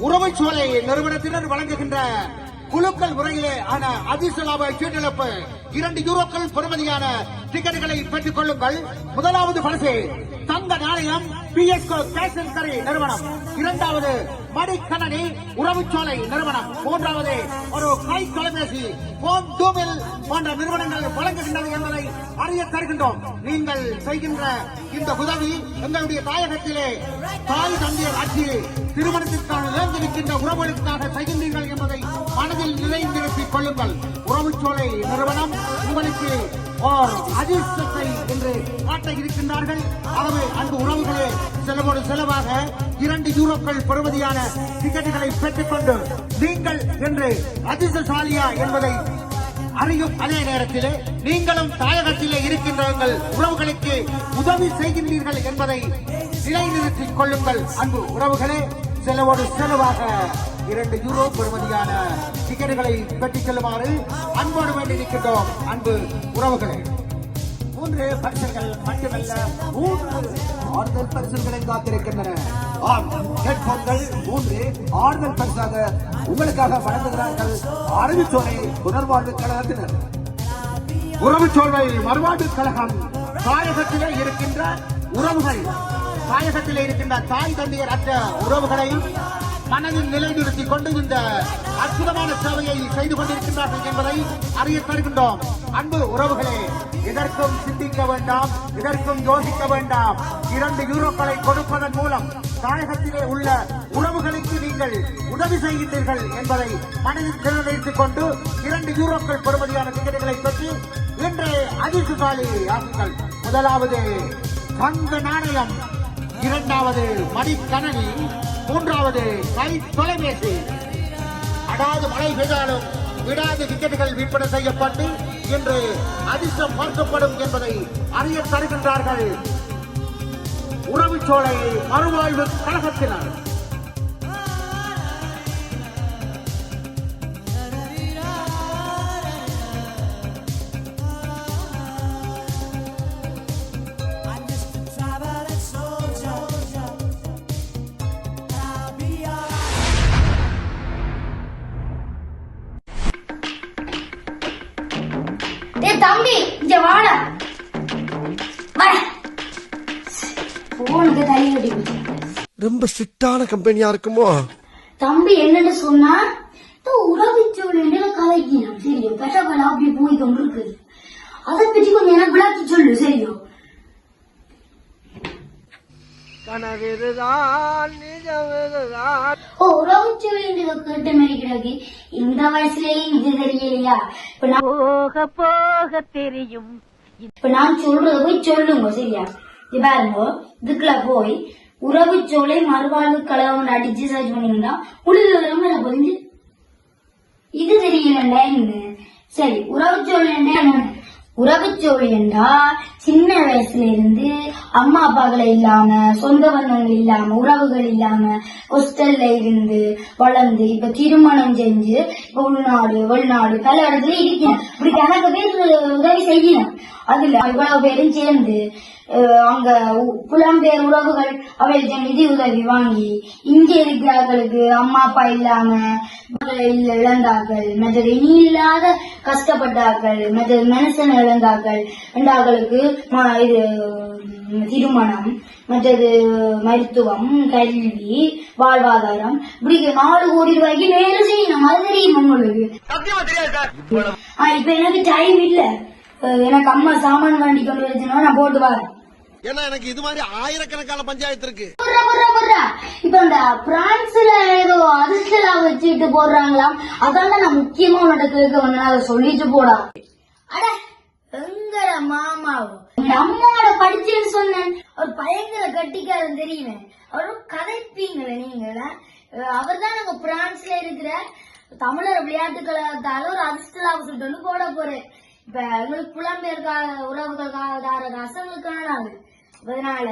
உறவு சோலை நிறுவனத்தினர் வழங்குகின்ற குழுக்கள் முறையிலே ஆன அதிர்ஷ்ட லாப சீட்டிழப்பு 2 யூரோக்கள் பெறுமதியான டிக்கெட்டுகளை பெற்றுக் கொள்ளுங்கள். முதலாவது பரிசு தங்க நாணயம் பிஎஸ்கோ கேஷ் அண்ட் கரி நிறுவனம். இரண்டாவது மடிக்கணனி உறவுச்சோலை நிறுவனம். மூன்றாவது ஒரு கை தொலைபேசி போன் டூமில் போன்ற நிறுவனங்கள் வழங்குகின்றன என்பதை அறிய தருகின்றோம். நீங்கள் செய்கின்ற இந்த உதவி எங்களுடைய தாயகத்திலே தாய் தந்தையர் ஆட்சி திருமணத்திற்கான இழந்திருக்கின்ற உறவுகளுக்காக செய்கின்றீர்கள் என்பதை மனதில் நிலைநிறுத்திக் கொள்ளுங்கள். உறவுச்சோலை நிறுவனம் உங்களுக்கு ஓர் அதிர்ஷ்டத்தை என்று காட்ட இருக்கின்றார்கள். ஆகவே அன்பு உறவுகளே, செலவோடு செலவாக 2 யூரோக்கள் பெறுமதியான டிக்கெட்டுகளை பெற்றுக்கொண்டு நீங்கள் என்று அதிர்ஷ்டசாலியா என்பதை அறியும் அதே நேரத்திலே நீங்களும் தாயகத்திலே இருக்கின்ற எங்கள் உறவுகளுக்கு உதவி செய்கின்றீர்கள் என்பதை நிலைநிறுத்திக் கொள்ளுங்கள். அன்பு உறவுகளே, செலவோடு செலவாக 2 யூரோ பெறுமதியான டிக்கெட்டுகளை பெற்றுச் செல்லுமாறு அன்போடு வேண்டியிருக்கின்றோம். அன்பு உறவுகளே, 3 பரிசுகள் மட்டுமல்ல 3 ஆறுதல் பரிசுகளை காத்திருக்கின்றன. ஆம், ஹெட்போன்கள் 3 ஆறுதல் பரிசாக உங்களுக்காக வழங்குகிறார்கள் அறிவுச்சோலை புனர்வாழ்வு கழகத்தினர். உறவுச்சோலை மறுவாழ்வு கழகம் தாயகத்திலே இருக்கின்ற உறவுகள், தாயகத்திலே இருக்கின்ற தாய் தந்தையர் அற்ற உறவுகளை மனதில் நிலைநிறுத்திக் கொண்டு இந்த அற்புதமான சேவையை செய்து கொண்டிருக்கின்றார்கள் என்பதை அறிய தருகின்றோம். அன்பு உறவுகளே, இதற்கும் சிந்திக்க வேண்டாம், இதற்கும் யோசிக்க வேண்டாம். 2 யூரோக்களை கொடுப்பதன் மூலம் தாயகத்திலே உள்ள உறவுகளுக்கு நீங்கள் உதவி செய்கின்றீர்கள் என்பதை மனதில் நிலைநிறுத்திக் கொண்டு 2 யூரோக்கள் பெறுமதியான டிக்கெட்டுகளை பெற்று இன்று அதிர்ஷ்டசாலி ஆகுங்கள். முதலாவது தங்க நாணயம், இரண்டாவது மடிக்கணனி, மூன்றாவது கை தொலைபேசி. அடாது மழை பெய்தாலும் விடாது டிக்கெட்டுகள் விற்பனை செய்யப்பட்டு இன்று அதிர்ஷ்டம் பார்க்கப்படும் என்பதை அறிய தருகின்றார்கள் உறவுச்சோலை மறுவாழ்வு கழகத்தினர். தம்பி, இங்க வாடா. போனுக்கு தள்ளி கட்டி ரொம்ப ஸ்ட்ரிக்டான கம்பெனியா இருக்குமோ? தம்பி என்னன்னு சொன்னா உறவுச்சோலை கதைக்கணும். சரியோ, பெற்றவங்கள அப்படி போய் கொண்டு இருக்கு. அதை பற்றி கொஞ்சம் எனக்கு விளக்கி சொல்லு. சரியோ, உறவுச்சோலை கேட்ட மாதிரி கிடக்கு. இந்த வயசுலயும் இது தெரியலையா? போக போக தெரியும். இப்ப நான் சொல்றத போய் சொல்லுங்க. சரியா, பாருங்க, இதுக்குள்ள போய் உறவுச்சோலை மறுவாழ்வு கழகம் அடிச்சு சர்ச் பண்ணீங்கன்னா உள்ள போய் இது தெரியலண்டா என்ன. சரி, உறவுச்சோலை உறவுச்சோலை என்றா சின்ன வயசுல இருந்து அம்மா அப்பாக்களை இல்லாம, சொந்த பந்தங்கள் இல்லாம, உறவுகள் இல்லாம ஹாஸ்டல்ல இருந்து வளர்ந்து இப்ப திருமணம் செஞ்சு இப்ப உள்நாடு வெளிநாடு பல இடத்துல இருக்கணும். இப்படி கணக்கு பேர் உதவி செய்யணும். அதுல இவ்வளவு பேரும் சேர்ந்து அங்க புலம்பெயர் உறவுகள் அவைகளுக்கு நிதி உதவி வாங்கி இங்க இருக்கிறார்களுக்கு அம்மா அப்பா இல்லாம இழந்தார்கள், மற்றது இனி இல்லாத கஷ்டப்பட்டார்கள், மற்றது மனுஷன் இழந்தார்கள் என்றார்களுக்கு இது திருமணம், மற்றது மருத்துவம், கல்வி, வாழ்வாதாரம், இப்படி 4 கோடி ரூபாய்க்கு வேலை செய்யணும். அது தெரியும் உங்களுக்கு? இப்ப எனக்கு டைம் இல்ல. எனக்கு அம்மா சாமான் வாங்கி கொண்டு வச்சுனா நான் போட்டு வரேன். ஏன்னா எனக்கு இது மாதிரி ஆயிரக்கணக்கான பஞ்சாயத்து இருக்கு. இப்ப இந்த பிரான்ஸ்ல ஏதோ அதிர்ஷ்டலா வச்சுட்டு போடுறாங்களாம். அதான் நான் முக்கியமா உன்னோட கேட்க வந்தேன். அதை சொல்லிட்டு போடா. அட எங்கட மாமாவும் அம்மாவோட படிச்சுன்னு சொன்னேன். அவர் பயங்கர கட்டிக்காரன் தெரியுமே. அவரும் கதைப்பீங்களே நீங்கள. அவர் தான் நாங்க பிரான்ஸ்ல இருக்கிற தமிழர் விளையாட்டு கழகத்தால ஒரு அதிர்ஷ்டலாவை சொல்லிட்டு போட போறேன். இப்ப எங்களுக்கு புலம்பெயர் உறவுகளுக்காக கசங்களுக்கான நாள். அதனால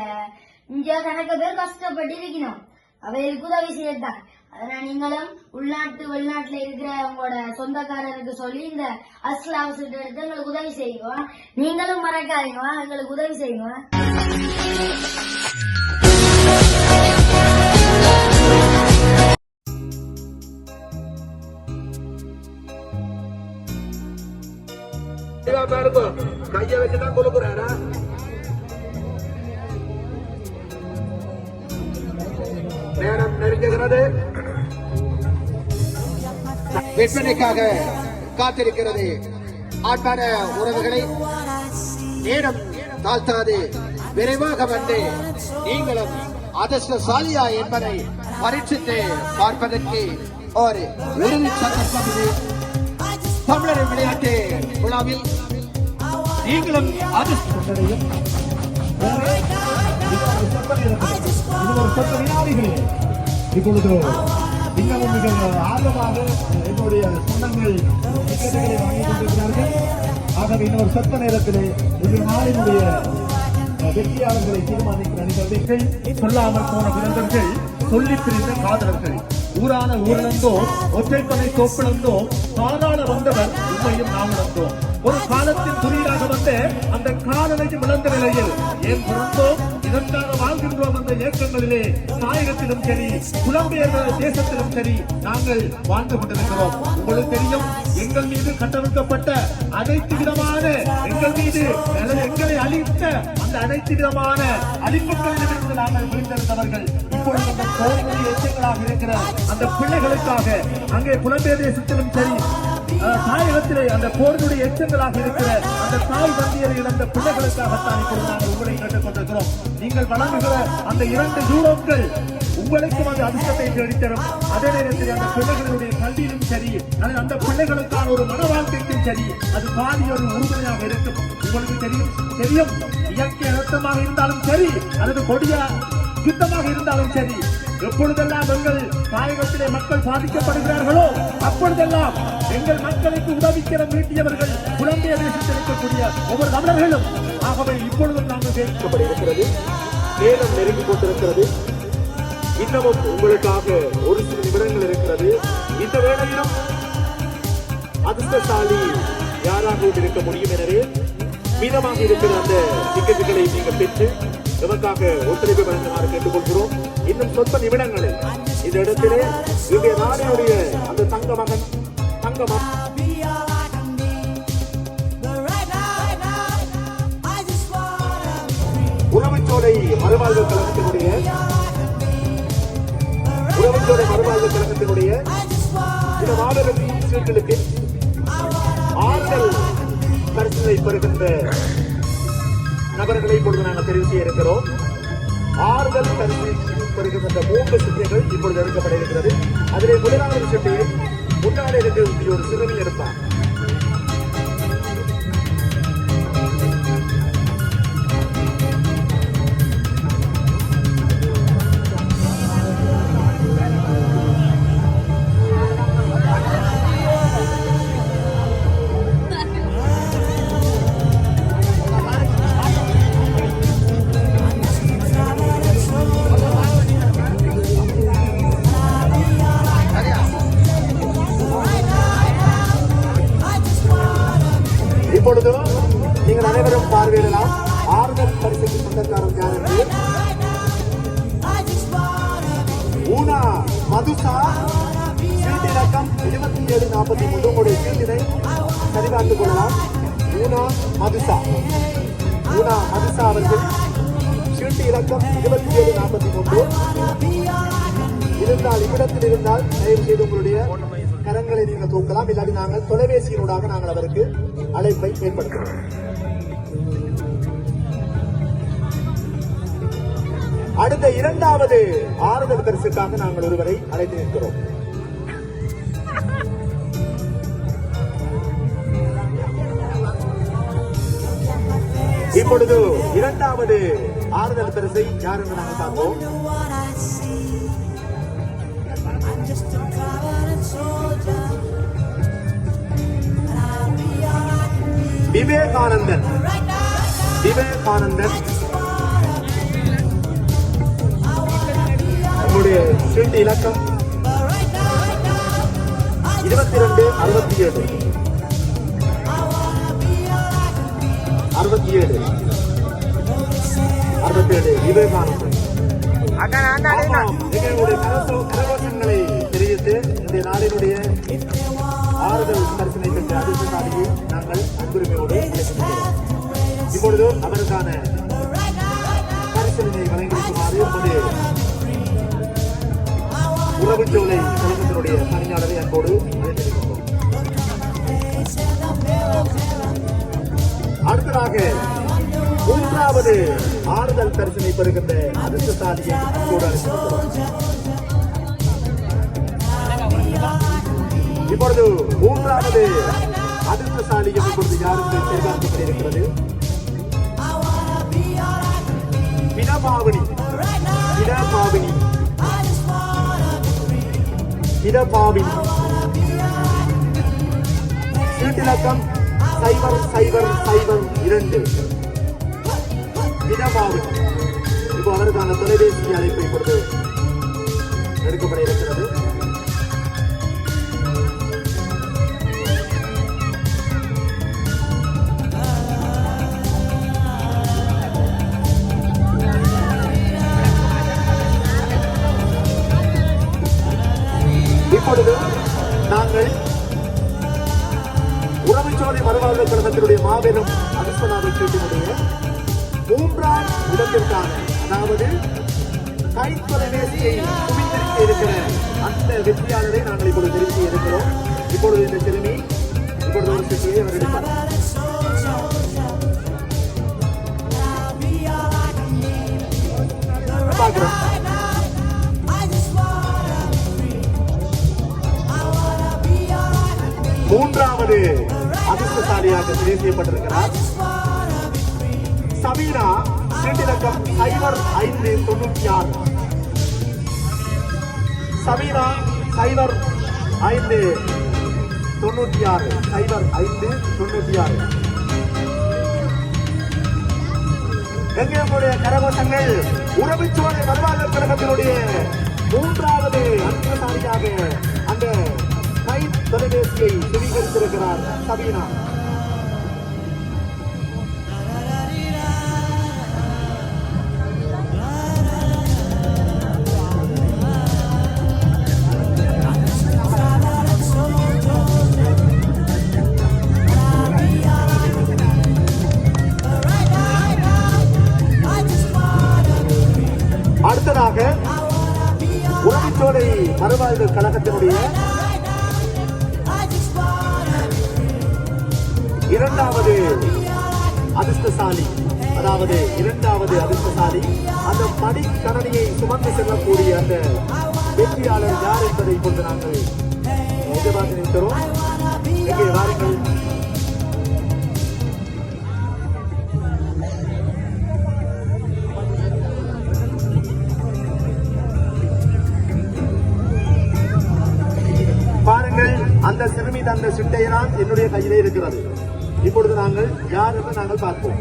இங்க கணக்க பேர் கஷ்டப்பட்டு இருக்கணும். அவைகளுக்கு உதவி செய்யத்தான். அதனால நீங்களும் உள்நாட்டு வெளிநாட்டுல இருக்கிற உங்களோட சொந்தக்காரருக்கு சொல்லி இந்த அஸ்லாவ் எடுத்து எங்களுக்கு உதவி செய்வோம். நீங்களும் மறக்காதீங்க, எங்களுக்கு உதவி செய்வோம். நெருங்குகிறது. விற்பனைக்காக காத்திருக்கிறது. ஆட்பான உறவுகளை நேரம் தாழ்த்தாது விரைவாக வந்து நீங்களும் அதிர்ஷ்டசாலியா என்பதை பரீட்சித்து பார்ப்பதற்கு ஒரு இறுதி சந்தர்ப்பம் இது. தமிழர் விளையாட்டு விழாவில் நீங்களும் அதிர்ஷ்டம் இப்பொழுது இன்னமும் மிக ஆர்வமாக என்னுடைய சொந்தங்கள் டிக்கெட்டுகளை வாங்கிக் கொண்டிருக்கிறார்கள். ஆகவே இன்னொரு சத்த நேரத்திலே இந்த நாளினுடைய வெற்றியாளர்களை தீர்மானிக்கிற அணிகள் சொல்லாமல் போன விருந்தர்கள் சொல்லி பிரிந்த காதலர்கள் ஊரான ஊரிழந்தோ ஒற்றைப்பனை தோப்பிழந்தோ காணாட வந்தவர் உண்மையும் நாம் இழந்தோம். ஒரு காலத்தின் குறியீடாக வந்த அந்த காலனையும் இழந்த நிலையில் ஏன் பிறந்தோம், இதற்காக வாழ்கின்றோம் என்ற இயக்கங்களிலே தாயகத்திலும் சரி புலம்பெயர் தேசத்திலும் சரி நாங்கள் வாழ்ந்து கொண்டிருக்கிறோம். உங்களுக்கு தெரியும், எங்கள் மீது கட்டமைக்கப்பட்ட அனைத்து விதமான எங்கள் மீது எங்களை அழித்த அந்த அனைத்து விதமான அழிப்புகளிலிருந்து நாங்கள் விழுந்திருந்தவர்கள் இப்பொழுது அந்த கோவிலுடைய எச்சங்களாக இருக்கிற அந்த பிள்ளைகளுக்காக அங்கே புலம்பெயர் தேசத்திலும் சரி தாயகத்திலே அந்த போரினுடைய எச்சங்களாக இருக்கிற அந்த தாய் தந்தையரை இழந்த பிள்ளைகளுக்காகத்தான் இப்பொழுது நாங்கள் உங்களை கேட்டுக் கொண்டிருக்கிறோம். நீங்கள் வழங்குகிற அந்த 2 யூரோக்கள் உங்களுக்கும் அந்த அதிர்ஷ்டத்தை தேடித்தரும். அதே நேரத்தில் அந்த பிள்ளைகளுடைய கல்வியிலும் சரி அந்த பிள்ளைகளுக்கான ஒரு மன வாழ்க்கைக்கும் சரி அது பாதி ஒரு உறுதுணையாக இருக்கும். உங்களுக்கு தெரியும் இயற்கை அழுத்தமாக இருந்தாலும் சரி அல்லது கொடிய யுத்தமாக இருந்தாலும் சரி எப்பொழுதெல்லாம் எங்கள் தாயகத்திலே மக்கள் பாதிக்கப்படுகிறார்களோ அப்பொழுதெல்லாம் எங்கள் மக்களுக்கு உதவிக்கிறம் நீட்டியவர்கள் புலம்பெயர் தேசத்தில் இருக்கக்கூடிய ஒவ்வொரு தமிழர்களும். ஆகவே இப்பொழுதும் நாங்கள் கேட்கப்பட்டிருக்கிறது. நேரம் நெருங்கிக் கொண்டிருக்கிறது. இன்னமும் உங்களுக்காக ஒரு சில நிமிடங்கள் இருக்கிறது. இந்த வேளையிலும் அதிர்ஷ்டசாலி யாராக இருக்க முடியும். எனவே மீதமாக இருக்கிற அந்த டிக்கெட்டுகளை நீங்கள் பெற்று எதற்காக ஒத்துழைப்பு வழங்குமாறு கேட்டுக்கொள்கிறோம். இன்னும் சொற்ப நிமிடங்களில் இந்த இடத்திலே இன்றைய நாளினுடைய அந்த தங்கமகன் உறவுச்சோலை மறுவாழ்வு கழகத்தினுடைய இந்த மாபெரும் சீர்களுக்கு ஆறுதல் பரிசுகளை பெறுகின்ற நபர்களை இப்பொழுது நாங்கள் தெரிவு செய்ய இருக்கிறோம். ஆறுதல் பரிசு பெறுகின்ற 3 சிட்டைகள் இப்பொழுது எடுக்கப்பட இருக்கிறது. அதிலே முதலாவது சிட்டையை முன்னாடி இருக்கக்கூடிய ஒரு சிறுமி எடுப்பார். இப்பொழுது நீங்கள் அனைவரும் பார்வையிடலாம். ஆறுதல் பரிசுக்கு சொந்தக்காரர் யார் என்று. ஊனா மதுசா சீட்டு இலக்கம் 2743 உங்களுடைய சீட்டினை சரிபார்த்துக் கொள்ளலாம். ஊனா மதுசா அவர்கள் சீட்டு இலக்கம் 2743 இருந்தால் இவ்விடத்தில் இருந்தால் தயவு செய்து உங்களுடைய கரங்களை நீங்கள் தூக்கலாம். இல்லாட்டி நாங்கள் தொலைபேசியினூடாக நாங்கள் அவருக்கு அழைப்பை ஏற்படுத்துகிறோம். அடுத்த 2வது ஆறுதல் பரிசுக்காக நாங்கள் ஒருவரை அழைத்து நிற்கிறோம். இப்பொழுது 2வது ஆறுதல் பரிசை யார் என்று நாங்கள் பார்ப்போம். விவேகானந்தன் நம்முடைய சீட்டு இலக்கம் 2267 விவேகானந்தன். எங்களுடைய கரகோஷங்களை தெரிவித்து இந்த நாளினுடைய ஆறுதல் பரிசனை பெற்ற அதிர்ஷ்டசாலியை நாங்கள் அன்புரிமையோடு அழைக்கின்றோம். இப்பொழுது அவருக்கான பரிசீலனை வழங்கியிருக்குமாறு உறவுச்சோலை கழகத்தினுடைய பணியாளரை அன்போடு அழைத்திருக்கின்றோம். அடுத்ததாக மூன்றாவது ஆறுதல் தரிசனை பெறுகின்ற அதிர்ஷ்டசாலியை அன்போடு அழைத்திருக்கிறோம். இப்பொழுது மூன்றாவது அதிர்ஷ்டசாலியும் இப்பொழுது யாருக்கு எதிர்பார்க்கப்பட்டிருக்கிறது? இடபாவினி சீட்டிலக்கம் 0002 இடபாவினி. இப்போ அதற்கான தொலைபேசி அழைப்பு இப்பொழுது எடுக்கப்பட இருக்கிறது. இப்பொழுது நாங்கள் உறவுச்சோலை மறுவாழ்வு கழகத்தினுடைய மாபெரும் அதிர்ஷ்டநாத சீட்டினுடைய மூன்றாம் இடத்திற்கான, அதாவது கைத்தொலைபேசியை குவித்திருக்க இருக்கிற அந்த வெற்றியாளரை நாங்கள் இப்பொழுது தெரிவித்து இருக்கிறோம். இப்பொழுது இந்த சிறுமி இப்பொழுது ஒரு சிறுமியை அவர் எடுத்தார். பார்க்கிறோம். மூன்றாவது அதிர்ஷ்டசாலியாக தெரிவு செய்யப்பட்டிருக்கிறார் சபீனா, சீட்டிலக்கம் 0596. சபீனா 0596. எங்களுடைய கரகோஷங்கள் உறவுச்சோலை மறுவாழ்வு கழகத்தினுடைய மூன்றாவது அதிர்ஷ்டசாலியாக அந்த கை தொலைபேசியை சுவீகரித்திருக்கிறார் சபீனா. அடுத்ததாக உறவுச்சோலை மறுவாழ்வு கழகத்தினுடைய இரண்டாவது அதிர்ஷ்டசாலி, அதாவது இரண்டாவது அதிர்ஷ்டசாலி அந்த படிக்கணனியை சுமந்து செல்லக்கூடிய அந்த வெற்றியாளர் யார் என்பதை கொண்டு நாங்கள் எதிர்பார்த்து நிற்கிறோம். எங்கே வாருங்கள். பாருங்கள், அந்த சிறுமி தந்த சிட்டையரான் என்னுடைய கையிலே இருக்கிறது. இப்பொழுது நாங்கள் யார் என்று நாங்கள் பார்ப்போம்.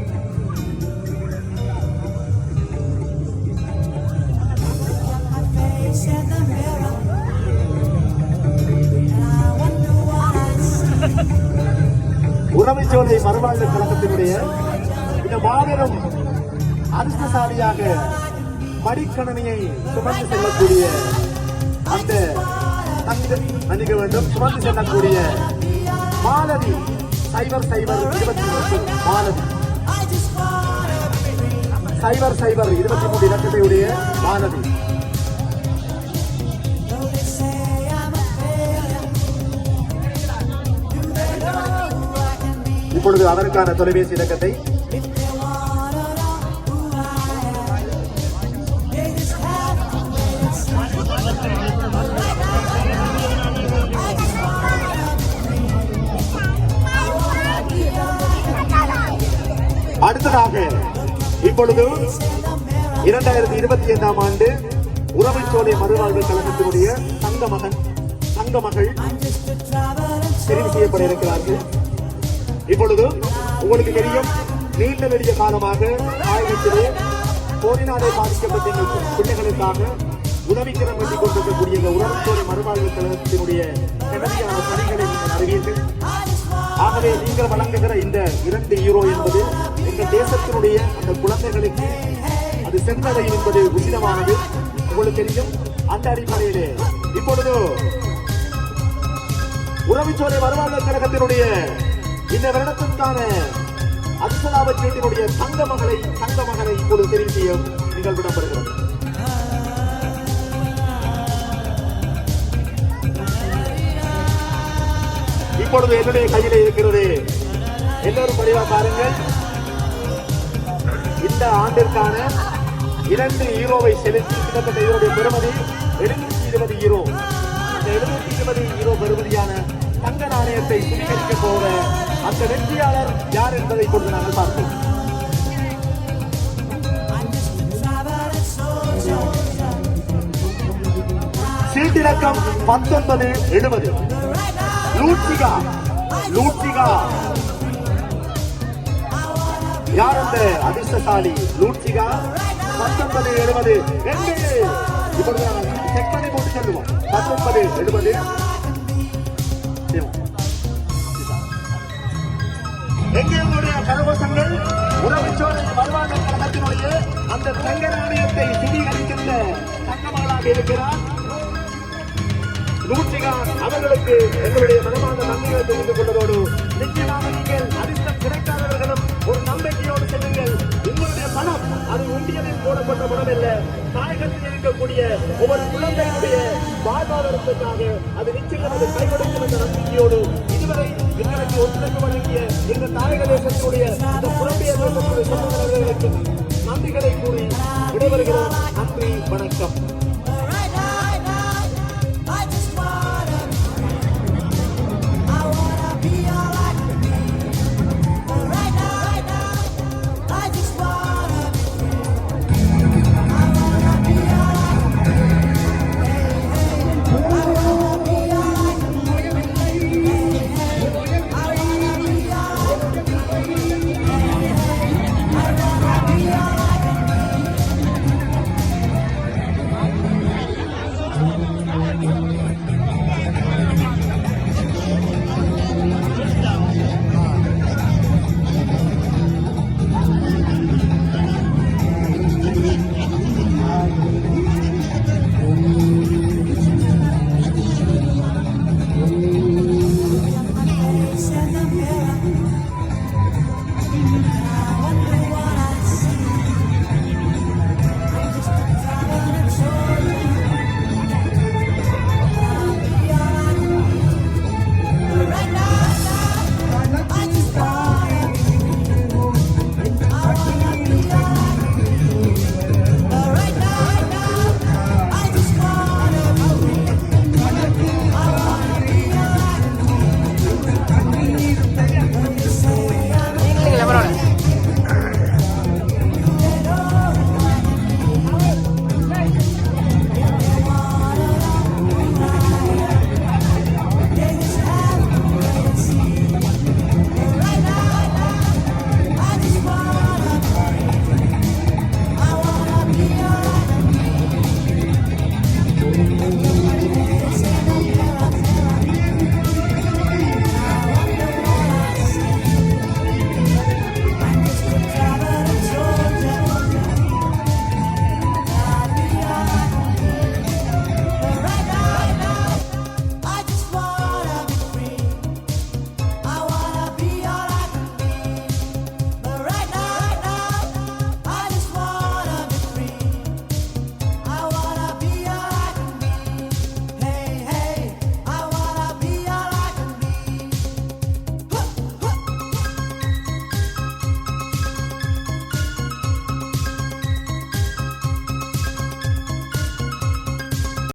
உறவுச்சோலை மறுவாழ்வு கழகத்தினுடைய இந்த மாபெரும் அதிர்ஷ்டசாலியாக மடிக்கணனியை சுமந்து செல்லக்கூடிய அந்த மன்னிக்க வேண்டும், சுமந்து செல்லக்கூடிய மாலதி 0023 மாலதி 0023 இலக்கத்தையுடைய மாலதி. இப்பொழுது அதற்கான தொலைபேசி இலக்கத்தை அடுத்ததாக இப்பொழுது 2025ஆம் ஆண்டு உறவுச்சோலை மறுவாழ்வு கழகத்தினுடைய தங்கமகள் தெரிவு செய்யப்பட இருக்கிறார்கள். இப்பொழுது உங்களுக்கு தெரியும், நீண்ட நெடிய காலமாக ஆய்வத்திலே போரினாலே பாதிக்கப்பட்ட பிள்ளைகளுக்காக உதவிக்கரம் கட்டிக் கொண்டிருக்கக்கூடிய இந்த உறவுச்சோலை மறுவாழ்வு கழகத்தினுடைய கடமையான பணிகளை நீங்கள் அறிவீர்கள். ஆகவே நீங்கள் வழங்குகிற இந்த 2 யூரோ என்பது எங்கள் தேசத்தினுடைய அந்த குழந்தைகளுக்கு அது சென்றடையும் என்பது உச்சிதமானது. உங்களுக்கு தெரியும். அந்த அடிப்படையிலே இப்பொழுது உறவுச்சோலை மறுவாழ்வு கழகத்தினுடைய இந்த வருடத்திற்கான அதிர்ஷ்டலாப சீட்டினுடைய தங்க மகளை இப்பொழுது தெரிவு செய்ய நிகழ்விடப்படுகிறது. இப்பொழுது என்னுடைய கையிலே இருக்கிறது. எல்லோரும் படிவா பாருங்கள். இந்த ஆண்டிற்கான 2 யூரோவை செலுத்தி கிட்டத்தட்ட இதனுடைய பெறுமதி 720 யூரோ. அந்த 720 யூரோ பெறுமதியான தங்க நாணயத்தை சுவீகரிக்க போகிற அந்த வெற்றியாளர் யார் என்பதை இப்பொழுது நாங்கள் பார்ப்போம். சீட்டிலக்கம் 1970. லூட்சிகா. லூட்சிகா யார் அந்த அதிர்ஷ்டசாலி? லூட்சிகா 1970. இப்பொழுது செக் பண்ணி போட்டு சொல்லுவோம். 1970. எங்கே உங்களுடைய கரகோஷங்கள்? உறவுச்சோலை வருவாங்க கழகத்தினுடைய அந்த தங்க நாணயத்தை சுவீகரிக்கின்ற தங்கமகளாக இருக்கிறார் லூட்சிகா. அவர்களுக்கு எங்களுடைய மனமார்ந்த நன்றிகளை தெரிவித்துக் கொள்வதோடு நிச்சயமாக நீங்கள் அதிர்ஷ்டம் கிடைக்காதவர்களும் ஒரு நம்பிக்கையோடு செல்லுங்கள். உங்களுடைய பணம் அது உண்டியலில் போடப்பட்ட பணம் அல்ல. தாயகத்தில் இருக்கக்கூடிய ஒவ்வொரு குழந்தையினுடைய வாழ்வாதாரத்திற்காக அது நிச்சயம் அது கை கொடுக்கும் என்ற நம்பிக்கையோடு இதுவரை எங்களுக்கு ஒத்துழைப்பு வழங்கிய எங்கள் தாயக தேசத்தினுடைய இந்த புலம்பெயர் தேசத்துடைய சொந்தங்களுக்கு நன்றிகளை கூறி விடைபெறுகிறோம். நன்றி, வணக்கம்.